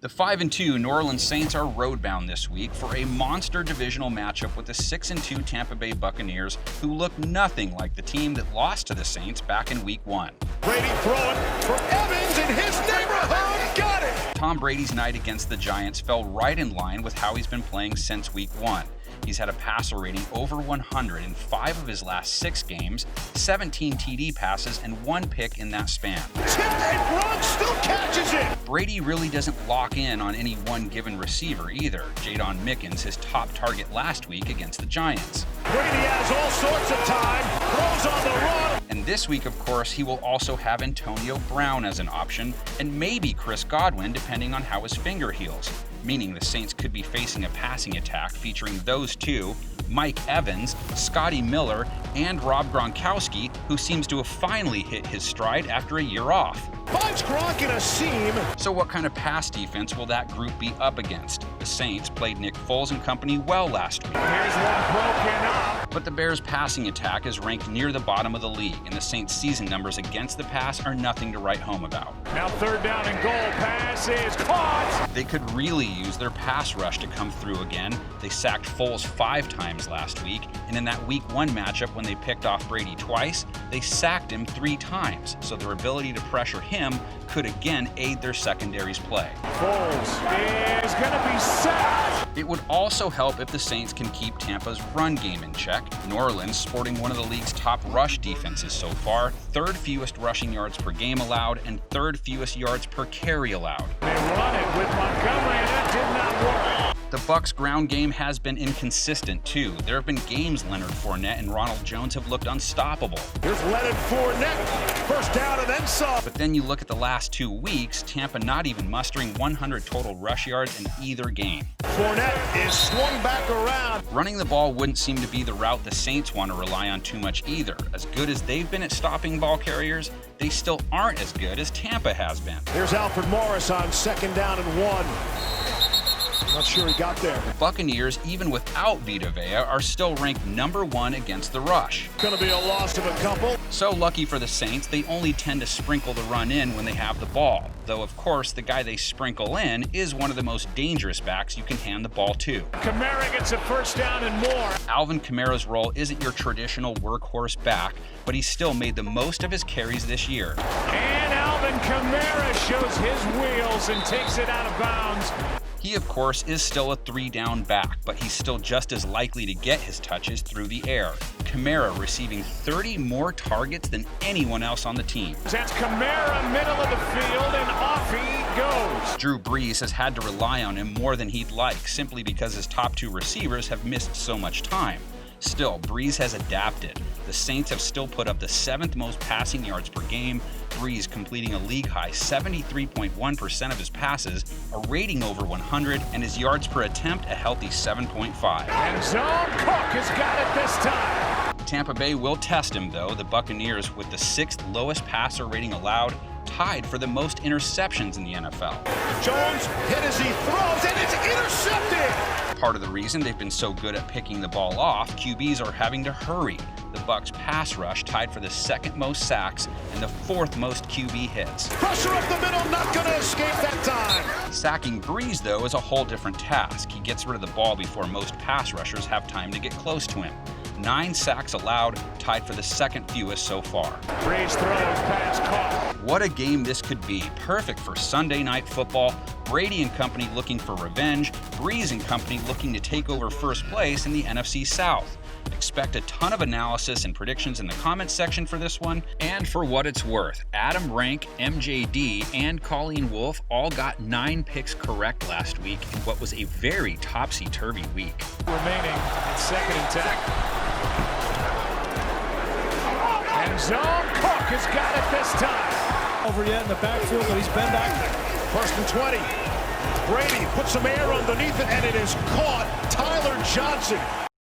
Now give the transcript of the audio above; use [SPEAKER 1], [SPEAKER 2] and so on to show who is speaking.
[SPEAKER 1] The 5-2 New Orleans Saints are roadbound this week for a monster divisional matchup with the 6-2 Tampa Bay Buccaneers, who look nothing like the team that lost to the Saints back in Week 1.
[SPEAKER 2] Brady throwing for Evans in his neighborhood. Got it!
[SPEAKER 1] Tom Brady's night against the Giants fell right in line with how he's been playing since Week 1. He's had a passer rating over 100 in 5 of his last 6 games, 17 TD passes, and 1 pick in that span.
[SPEAKER 2] Tipped and Gronk still catches it!
[SPEAKER 1] Brady really doesn't lock in on any one given receiver either. Jadon Mickens, his top target last week against the Giants.
[SPEAKER 2] Brady has all sorts of time, throws on the run.
[SPEAKER 1] And this week, of course, he will also have Antonio Brown as an option, and maybe Chris Godwin, depending on how his finger heals. Meaning the Saints could be facing a passing attack featuring those two, Mike Evans, Scotty Miller, and Rob Gronkowski, who seems to have finally hit his stride after a year off.
[SPEAKER 2] Finds Gronk in a seam.
[SPEAKER 1] So what kind of pass defense will that group be up against? The Saints played Nick Foles and company well last week.
[SPEAKER 2] Here's one broken up.
[SPEAKER 1] But the Bears' passing attack is ranked near the bottom of the league, and the Saints' season numbers against the pass are nothing to write home about.
[SPEAKER 2] Now 3rd down and goal. Pass is caught.
[SPEAKER 1] They could really use their pass rush to come through again. They sacked Foles 5 times last week, and in that Week 1 matchup when they picked off Brady twice, they sacked him 3 times, so their ability to pressure him could again aid their secondary's play.
[SPEAKER 2] Foles is going to be sacked.
[SPEAKER 1] It would also help if the Saints can keep Tampa's run game in check. New Orleans, sporting one of the league's top rush defenses so far, 3rd fewest rushing yards per game allowed, and 3rd fewest yards per carry allowed.
[SPEAKER 2] They run it with Montgomery, and that did not work.
[SPEAKER 1] The Bucs' ground game has been inconsistent too. There have been games Leonard Fournette and Ronald Jones have looked unstoppable.
[SPEAKER 2] Here's Leonard Fournette, 1st down and then some.
[SPEAKER 1] But then you look at the last 2 weeks, Tampa not even mustering 100 total rush yards in either game.
[SPEAKER 2] Fournette is swung back around.
[SPEAKER 1] Running the ball wouldn't seem to be the route the Saints want to rely on too much either. As good as they've been at stopping ball carriers, they still aren't as good as Tampa has been.
[SPEAKER 2] Here's Alfred Morris on 2nd down and 1. Not sure he got there.
[SPEAKER 1] The Buccaneers, even without Vita Vea, are still ranked number 1 against the rush.
[SPEAKER 2] Going to be a loss of a couple.
[SPEAKER 1] So lucky for the Saints, they only tend to sprinkle the run in when they have the ball. Though, of course, the guy they sprinkle in is one of the most dangerous backs you can hand the ball to.
[SPEAKER 2] Kamara gets a 1st down and more.
[SPEAKER 1] Alvin Kamara's role isn't your traditional workhorse back, but he's still made the most of his carries this year.
[SPEAKER 2] And Alvin Kamara shows his wheels and takes it out of bounds.
[SPEAKER 1] He, of course, is still a 3-down back, but he's still just as likely to get his touches through the air. Kamara receiving 30 more targets than anyone else on the team.
[SPEAKER 2] That's Kamara, middle of the field, and off he goes.
[SPEAKER 1] Drew Brees has had to rely on him more than he'd like, simply because his top 2 receivers have missed so much time. Still, Brees has adapted. The Saints have still put up the 7th most passing yards per game, Brees completing a league-high 73.1% of his passes, a rating over 100, and his yards per attempt a healthy 7.5.
[SPEAKER 2] And Zone Cook has got it this time.
[SPEAKER 1] Tampa Bay will test him, though. The Buccaneers, with the 6th lowest passer rating allowed, tied for the most interceptions in the NFL.
[SPEAKER 2] Jones hit as he throws, and it's intercepted!
[SPEAKER 1] Part of the reason they've been so good at picking the ball off, QBs are having to hurry. The Bucs' pass rush tied for the 2nd most sacks and the 4th most QB hits.
[SPEAKER 2] Pressure up the middle, not going to escape that time.
[SPEAKER 1] Sacking Brees, though, is a whole different task. He gets rid of the ball before most pass rushers have time to get close to him. 9 sacks allowed, tied for the 2nd fewest so far.
[SPEAKER 2] Brees throws, pass caught.
[SPEAKER 1] What a game this could be. Perfect for Sunday Night Football. Brady and company looking for revenge. Brees and company looking to take over first place in the NFC South. Expect a ton of analysis and predictions in the comments section for this one. And for what it's worth, Adam Rank, MJD, and Colleen Wolfe all got 9 picks correct last week in what was a very topsy-turvy week.
[SPEAKER 2] Remaining at 2nd and 10. And Zone Cook has got it this time.
[SPEAKER 3] Over yet in the backfield, but he's been back.
[SPEAKER 2] 1st and 20. Brady puts some air underneath it, and it is caught. Tyler Johnson